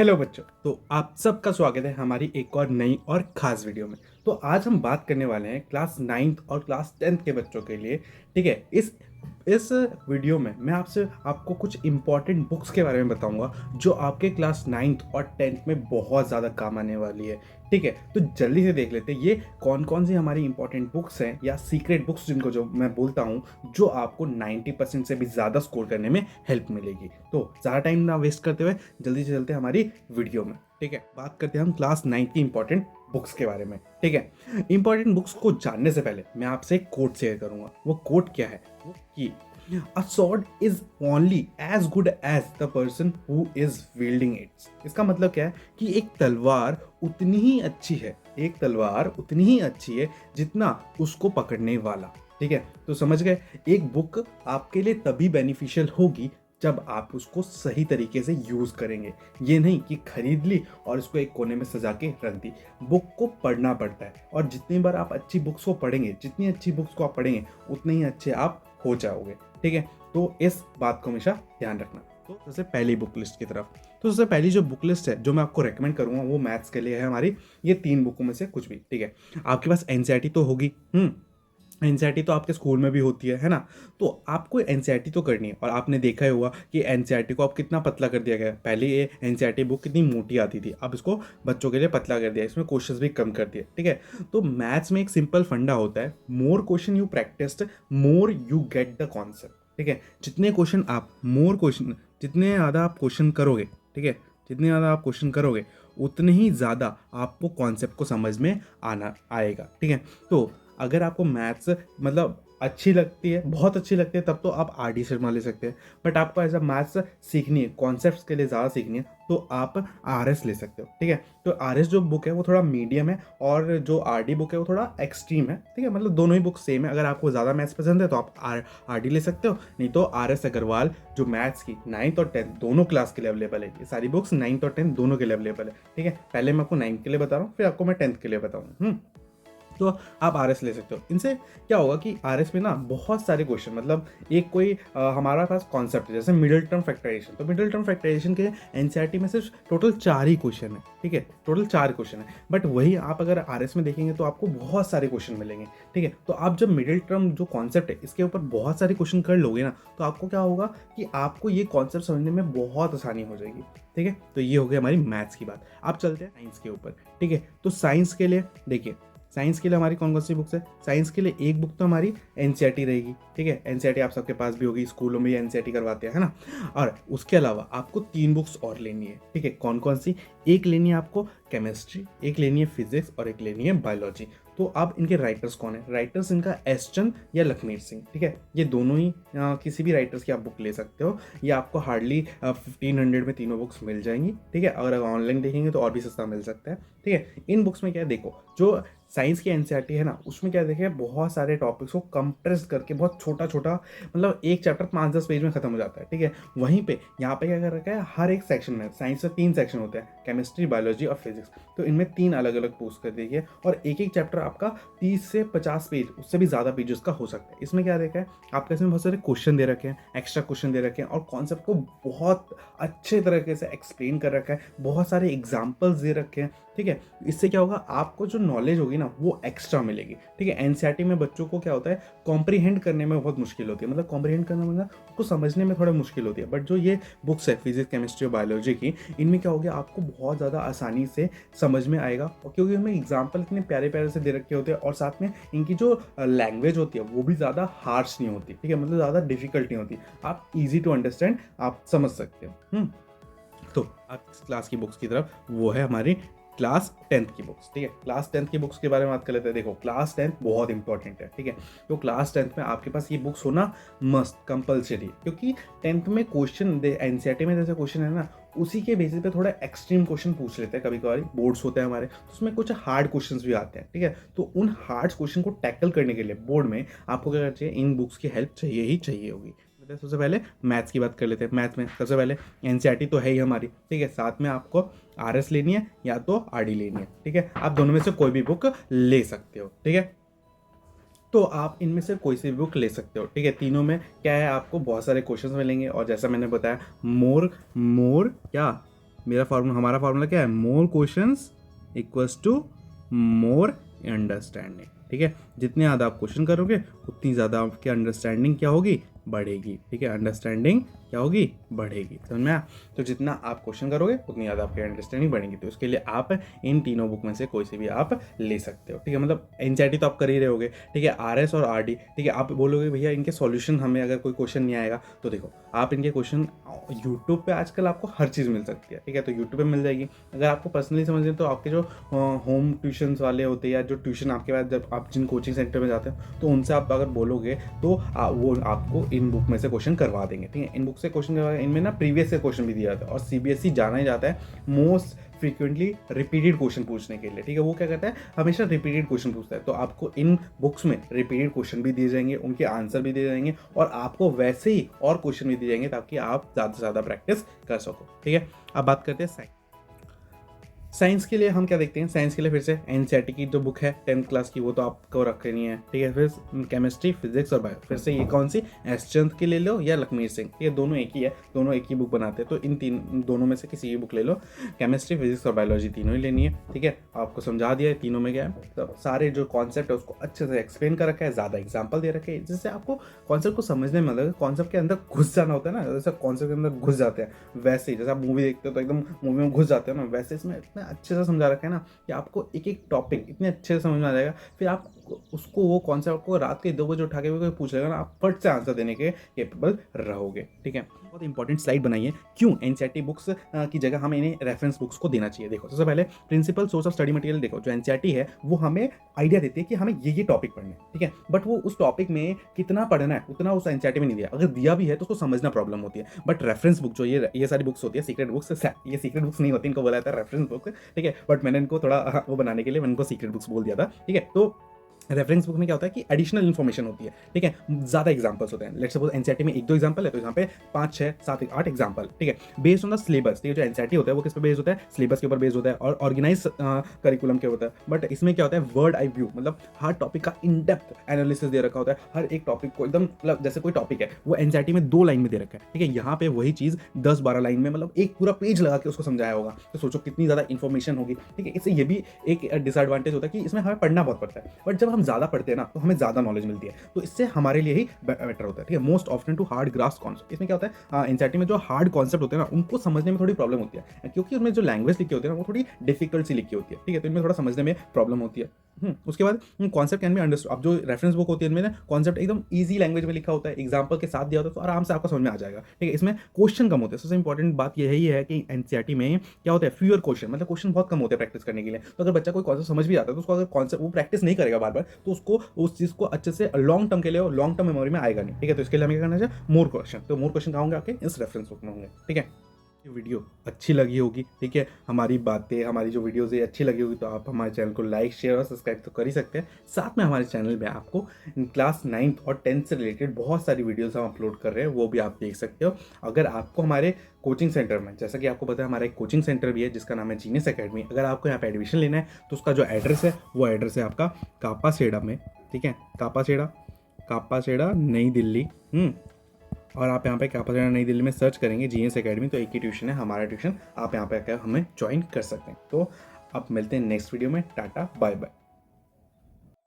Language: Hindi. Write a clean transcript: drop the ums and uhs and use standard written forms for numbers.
हेलो बच्चों। तो आप सबका स्वागत है हमारी एक और नई और खास वीडियो में। तो आज हम बात करने वाले हैं क्लास 9th और क्लास 10th के बच्चों के लिए। ठीक है, इस वीडियो में मैं आपको कुछ इंपॉर्टेंट बुक्स के बारे में बताऊंगा जो आपके क्लास 9th और 10th में बहुत ज़्यादा काम आने वाली है। ठीक है, तो जल्दी से देख लेते हैं ये कौन कौन सी हमारी इंपॉर्टेंट बुक्स हैं या सीक्रेट बुक्स जिनको जो मैं बोलता हूँ जो आपको 90% से भी ज़्यादा स्कोर करने में हेल्प मिलेगी। तो ज़्यादा टाइम ना वेस्ट करते हुए जल्दी से चलते हैं हमारी वीडियो में। ठीक है, बात करते हैं हम क्लास 9 की इंपॉर्टेंट बुक्स के बारे में। ठीक है, इंपॉर्टेंट बुक्स को जानने से पहले मैं आपसे एक कोट शेयर करूंगा। वो कोट क्या है? वो कि a sword is only as good as the person who is wielding its. इसका मतलब क्या है कि एक तलवार उतनी ही अच्छी है, एक तलवार उतनी ही अच्छी है जितना उसको पकड़ने वाला। ठीक है, तो समझ गए, एक बुक आपके लिए तभी बेनिफिशियल होगी जब आप उसको सही तरीके से यूज़ करेंगे। ये नहीं कि खरीद ली और इसको एक कोने में सजा के रख दी। बुक को पढ़ना पड़ता है और जितनी बार आप अच्छी बुक्स को पढ़ेंगे, जितनी अच्छी बुक्स को आप पढ़ेंगे उतने ही अच्छे आप हो जाओगे। ठीक है, तो इस बात को हमेशा ध्यान रखना। तो सबसे पहली बुक लिस्ट की तरफ, तो सबसे पहली जो बुक लिस्ट है जो मैं आपको रेकमेंड करूंगा वो मैथ्स के लिए है हमारी। ये 3 बुकों में से कुछ भी। ठीक है, आपके पास एनसीईआरटी तो होगी। एनसीईआरटी तो आपके स्कूल में भी होती है ना। तो आपको एनसीईआरटी तो करनी है और आपने देखा ही होगा कि एनसीईआरटी को अब कितना पतला कर दिया गया है। पहले ये एनसीईआरटी बुक कितनी मोटी आती थी, अब इसको बच्चों के लिए पतला कर दिया, इसमें क्वेश्चंस भी कम कर दिए। ठीक है, तो मैथ्स में एक सिंपल फंडा होता है, more question you practised more you get the concept. ठीक है, जितने ज़्यादा आप क्वेश्चन करोगे, ठीक है, जितने ज़्यादा आप क्वेश्चन करोगे उतने ही ज़्यादा आपको कॉन्सेप्ट को समझ में आना आएगा। ठीक है, तो अगर आपको मैथ्स मतलब अच्छी लगती है, बहुत अच्छी लगती है, तब तो आप आर डी शर्मा ले सकते हैं। बट आपको ऐसा मैथ्स सीखनी है, कॉन्सेप्ट्स के लिए ज़्यादा सीखनी है, तो आप आर एस ले सकते हो। ठीक है, तो आर एस जो बुक है वो थोड़ा मीडियम है और जो आर डी बुक है वो थोड़ा एक्सट्रीम है। ठीक है, मतलब दोनों ही बुक सेम है। अगर आपको ज़्यादा मैथ्स पसंद है तो आप आर डी ले सकते हो, नहीं तो आर एस अग्रवाल जो मैथ्स की 9th और 10th दोनों क्लास के लिए अवेलेबल है। ये सारी बुक्स 9th और 10th दोनों के लिए अवेलेबल है। ठीक है, पहले मैं आपको 9th के लिए बता रहा हूँ, फिर आपको मैं 10th के लिए बताऊँ। तो आप आर एस ले सकते हो। इनसे क्या होगा कि आर एस में ना बहुत सारे क्वेश्चन, मतलब एक कोई हमारा पास कॉन्सेप्ट है जैसे मिडिल टर्म फैक्टराइजेशन, तो मिडिल टर्म फैक्टराइजेशन के एनसीईआरटी में सिर्फ टोटल 4 ही क्वेश्चन है। ठीक है, टोटल 4 क्वेश्चन है, बट वही आप अगर आर एस में देखेंगे तो आपको बहुत सारे क्वेश्चन मिलेंगे। ठीक है, तो आप जब मिडिल टर्म जो कॉन्सेप्ट है इसके ऊपर बहुत सारे क्वेश्चन कर लोगे ना, तो आपको क्या होगा कि आपको ये कॉन्सेप्ट समझने में बहुत आसानी हो जाएगी। ठीक है, तो ये हो गई हमारी मैथ्स की बात। आप चलते हैं साइंस के ऊपर। ठीक है, तो साइंस के लिए देखिए, साइंस के लिए हमारी कौन कौन सी बुक्स है? साइंस के लिए एक बुक तो हमारी एनसीईआरटी रहेगी। ठीक है, एनसीईआरटी आप सबके पास भी होगी, स्कूलों में एनसीईआरटी करवाते हैं, है ना। और उसके अलावा आपको 3 बुक्स और लेनी है। ठीक है, कौन कौन सी? एक लेनी है आपको केमिस्ट्री, एक लेनी है फिजिक्स और एक लेनी है बायोलॉजी। तो अब इनके राइटर्स कौन है? राइटर्स इनका एस चंद या लखमीर सिंह। ठीक है, ये दोनों ही किसी भी राइटर्स की आप बुक ले सकते हो। ये आपको हार्डली 1500 में तीनों बुक्स मिल जाएंगी। ठीक है, अगर ऑनलाइन देखेंगे तो और भी सस्ता मिल सकता है। ठीक है, इन बुक्स में क्या है, देखो जो साइंस की एनसीईआरटी है ना, उसमें क्या देखिए बहुत सारे टॉपिक्स को कंप्रेस करके बहुत छोटा छोटा, मतलब एक चैप्टर 5-10 पेज में खत्म हो जाता है। ठीक है, वहीं पे यहाँ पे क्या कर रखा है, हर एक सेक्शन में साइंस में 3 सेक्शन होते हैं, केमिस्ट्री, बायोलॉजी और फिजिक्स। तो इनमें 3 अलग अलग पोस्ट कर दीजिए और एक एक चैप्टर आपका 30 से 50 पेज, उससे भी ज़्यादा पेजेस का हो सकता है। इसमें क्या देखा है आपका, इसमें बहुत सारे क्वेश्चन दे रखे हैं, एक्स्ट्रा क्वेश्चन दे रखे हैं और कॉन्सेप्ट को बहुत अच्छे तरीके से एक्सप्लेन कर रखा है, बहुत सारे एग्जाम्पल्स दे रखे हैं। ठीक है, इससे क्या होगा, आपको जो नॉलेज होगी ना वो एक्स्ट्रा मिलेगी। ठीक है, एनसीईआरटी में बच्चों को क्या होता है, कॉम्प्रीहेंड करने में बहुत मुश्किल होती है, मतलब कॉम्प्रीहेंड करना मतलब उसको समझने में थोड़ा मुश्किल होती है। बट जो ये बुक्स है फिजिक्स, केमिस्ट्री और बायोलॉजी की, इनमें क्या हो गया, आपको बहुत ज़्यादा आसानी से समझ में आएगा, और क्योंकि उनमें एग्जाम्पल इतने प्यारे प्यारे से दे रखे होते हैं और साथ में इनकी जो लैंग्वेज होती है वो भी ज़्यादा हार्श नहीं होती। ठीक है, मतलब ज़्यादा डिफिकल्ट नहीं होती, आप ईजी टू अंडरस्टैंड आप समझ सकते हो। तो अब इस क्लास की बुक्स की तरफ, वो है हमारी क्लास 10th की बुक्स। ठीक है, क्लास 10th की बुक्स के बारे में बात कर लेते हैं। देखो क्लास 10th बहुत इंपॉर्टेंट है। ठीक है, तो क्लास 10th में आपके पास ये बुक्स होना मस्ट कंपलसरी, क्योंकि 10th में क्वेश्चन एनसीईआरटी में जैसे क्वेश्चन है ना, उसी के बेसिस पे थोड़ा एक्सट्रीम क्वेश्चन पूछ लेते हैं। कभी कभार बोर्ड्स होते हैं हमारे, तो उसमें कुछ हार्ड क्वेश्चंस भी आते हैं। ठीक है, तो उन हार्ड क्वेश्चन को टैकल करने के लिए बोर्ड में आपको क्या करना चाहिए, इन बुक्स की हेल्प चाहिए ही चाहिए होगी। सबसे पहले मैथ्स की बात कर लेते हैं। मैथ में सबसे पहले एनसीईआरटी तो है ही हमारी। ठीक है, साथ में आपको आरएस लेनी है या तो आरडी लेनी है। ठीक है, आप दोनों में से कोई भी बुक ले सकते हो। ठीक है, तो आप इनमें से कोई सी भी बुक ले सकते हो। ठीक है, तीनों में क्या है, आपको बहुत सारे क्वेश्चंस मिलेंगे और जैसा मैंने बताया, मोर मोर क्या हमारा फार्मूला क्या है, more questions equals to more understanding, ठीक है। जितने ज़्यादा आप क्वेश्चन करोगे उतनी ज़्यादा आपकी अंडरस्टैंडिंग क्या होगी, बढ़ेगी, ठीक है। अंडरस्टैंडिंग क्या होगी, बढ़ेगी, समझ में आया। तो जितना आप क्वेश्चन करोगे उतनी ज़्यादा आपकी अंडरस्टैंडिंग बढ़ेगी। तो उसके लिए आप इन तीनों बुक में से कोई से भी आप ले सकते हो, ठीक है। मतलब एनसीईआरटी तो आप कर ही रहे होगे, ठीक है। आरएस और आरडी, ठीक है। आप बोलोगे भैया इनके सॉल्यूशन हमें अगर कोई क्वेश्चन नहीं आएगा, तो देखो आप इनके क्वेश्चन यूट्यूब पे आजकल आपको हर चीज़ मिल सकती है, ठीक है। तो यूट्यूब पे मिल जाएगी। अगर आपको पर्सनली समझना तो आपके जो होम ट्यूशन वाले होते हैं या जो ट्यूशन आपके पास जब आप जिन कोचिंग सेंटर में जाते हो, तो उनसे आप अगर बोलोगे तो वो आपको इन बुक में से क्वेश्चन करवा देंगे, ठीक है। इन बुक से क्वेश्चन करवा, इनमें ना प्रीवियस से क्वेश्चन भी दिया जाता है। और सीबीएसई जाना ही जाता है मोस्ट फ्रीक्वेंटली रिपीटेड क्वेश्चन पूछने के लिए, ठीक है। वो क्या करता है, हमेशा रिपीटेड क्वेश्चन पूछता है। तो आपको इन बुक्स में रिपीटेड क्वेश्चन भी दिए जाएंगे, उनके आंसर भी दिए जाएंगे, और आपको वैसे ही और क्वेश्चन भी दिए जाएंगे ताकि आप ज़्यादा से ज़्यादा प्रैक्टिस कर सको, ठीक है। अब बात करते हैं साइंस के लिए हम क्या देखते हैं। साइंस के लिए फिर से एनसीईआरटी की जो बुक है 10th क्लास की, वो तो आपको रखनी है, ठीक है। फिर केमिस्ट्री, फिजिक्स और बायो, फिर से ये कौन सी, एस चंद की ले लो या लखमीर सिंह, ये दोनों एक ही है, दोनों एक ही बुक बनाते हैं। तो इन दोनों में से किसी भी बुक ले लो। केमिस्ट्री, फिजिक्स और बायोलॉजी तीनों ही लेनी है, ठीक है। आपको समझा दिया है तीनों में क्या है, तो सारे जो कॉन्सेप्ट है उसको अच्छे से एक्सप्लेन कर रखा है, ज़्यादा एग्जाम्पल दे रखे हैं, जिससे आपको कॉन्सेप्ट को समझने में मतलब कॉन्सेप्ट के अंदर घुस जाना होता है ना, जैसे कॉन्सेप्ट के अंदर घुस जाते हैं, वैसे ही जैसे आप मूवी देखते हो तो एकदम मूवी में घुस जाते हो ना, वैसे इसमें इतना अच्छे से समझा रखा है ना कि आपको एक एक टॉपिक इतने अच्छे से समझ में आ जाएगा। फिर आप उसको वो कॉन्सेप्ट को रात के 2 बजे उठा के भी कोई पूछ लेगा ना, आप फट से आंसर देने के केपेबल रहोगे, ठीक है। बहुत इंपॉर्टेंट स्लाइड बनाई है, क्यों एनसीईआरटी बुक्स की जगह हमें इन्हें रेफरेंस बुक्स को देना चाहिए। देखो सबसे पहले principal source of study material, देखो जो एनसीईआरटी है वो हमें आइडिया देती है कि हमें ये टॉपिक पढ़ना है, ठीक है। बट वो उस टॉपिक में कितना पढ़ना है उतना उस एनसीईआरटी में नहीं दिया, अगर दिया भी है तो उसको समझना प्रॉब्लम होती है। बट रेफरेंस बुक जो ये सारी बुक्स होती है, सीक्रेट बुक्स, ये सीक्रेट बुक्स नहीं होती, इनको बोला जाता है रेफरेंस बुक, ठीक है। बट मैंने इनको थोड़ा वो बनाने के लिए मैंने इनको सीक्रेट बुक्स बोल दिया था, ठीक है। तो रेफरेंस बुक में क्या होता है कि एडिशनल इन्फॉर्मेशन होती है, ठीक है। ज़्यादा एग्जांपल्स होते हैं। लेट्स सपोज एनसीईआरटी में 1-2 एग्जांपल है, तो यहाँ पे 5, 6, 7, 8 एग्जांपल, ठीक है। बेस्ड ऑन द सिलेबस, ठीक है। जो एनसीईआरटी होता है वो किस पे बेस्ड होता है, सिलेबस के ऊपर बेस्ड होता है और ऑर्गेनाइज करिकुलम के होता है। बट इसमें क्या होता है, वर्ड आई व्यू, मतलब हर टॉपिक का इन डेप्थ एनालिसिस दे रखा होता है। हर एक टॉपिक को एकदम, मतलब जैसे कोई टॉपिक है वो एनसीईआरटी में 2 लाइन में दे रखा है, ठीक है। यहाँ पे वही चीज़ 10-12 लाइन में, मतलब एक पूरा पेज लगा के उसको समझाया होगा। तो सोचो कितनी ज़्यादा इन्फॉर्मेशन होगी, ठीक है। इससे ये भी एक डिसएडवांटेज होता है कि इसमें हमें पढ़ना बहुत पड़ता है। बट जब हम ज़्यादा पढ़ते हैं ना तो हमें ज़्यादा नॉलेज मिलती है, तो इससे हमारे लिए ही बेटर होता है, ठीक है। Most often too hard grasp concept, इसमें क्या होता है, एनसीईआरटी में जो हार्ड कॉन्सेप्ट होते हैं ना उनको समझने में थोड़ी प्रॉब्लम होती है, क्योंकि उसमें जो लैंग्वेज लिखी होती है ना वो थोड़ी डिफिकल्ट सी लिखी होती है, ठीक है। तो इनमें थोड़ा समझने में प्रॉब्लम होती है। उसके बाद कॉन्सेप्ट कैन बी अंडरस्टूड। अब जो रेफरेंस बुक होती है इनमें ना कॉन्सेप्ट एकदम ईजी लैंग्वेज में लिखा होता है, एग्जाम्पल के साथ दिया होता है, तो आराम से आपको समझ में आ जाएगा, ठीक है। इसमें क्वेश्चन कम होते हैं। सबसे इंपॉर्टेंट बात यही है कि एनसीईआरटी में क्या होता है, फ्यूअर क्वेश्चन, मतलब क्वेश्चन बहुत कम होते हैं प्रैक्टिस करने के लिए। तो अगर बच्चा कोई कॉन्सेप्ट समझ भी आता है तो उसको अगर कॉन्सेप्ट वो प्रैक्टिस नहीं करेगा बार बार, तो उसको उस चीज़ को अच्छे से लॉन्ग टर्म के लिए, लॉन्ग टर्म मेमोरी में आएगा नहीं, ठीक है। तो इसके लिए हमें क्या करना चाहिए, मोर क्वेश्चन। तो मोर क्वेश्चन कहाँ होंगे आपके, इस रेफरेंस बुक में होंगे, ठीक है। ये वीडियो अच्छी लगी होगी, ठीक है। हमारी बातें, हमारी जो वीडियोज़ है अच्छी लगी होगी तो आप हमारे चैनल को लाइक, शेयर और सब्सक्राइब तो कर ही सकते हैं। साथ में हमारे चैनल में आपको क्लास 9th और 10th से रिलेटेड बहुत सारी वीडियोज़ हम अपलोड कर रहे हैं, वो भी आप देख सकते हो। अगर आपको हमारे कोचिंग सेंटर में, जैसा कि आपको पता है हमारा एक कोचिंग सेंटर भी है जिसका नाम है जीनियस एकेडमी, अगर आपको यहाँ पे एडमिशन लेना है तो उसका जो एड्रेस है वो एड्रेस है आपका कापासेड़ा में, ठीक है। कापासेड़ा नई दिल्ली। और आप यहाँ पे कापासेड़ा नई दिल्ली में सर्च करेंगे जीनियस एकेडमी, तो एक ही ट्यूशन है हमारा ट्यूशन, आप यहाँ पे आकर हमें ज्वाइन कर सकते हैं। तो अब मिलते हैं नेक्स्ट वीडियो में। Tata bye bye.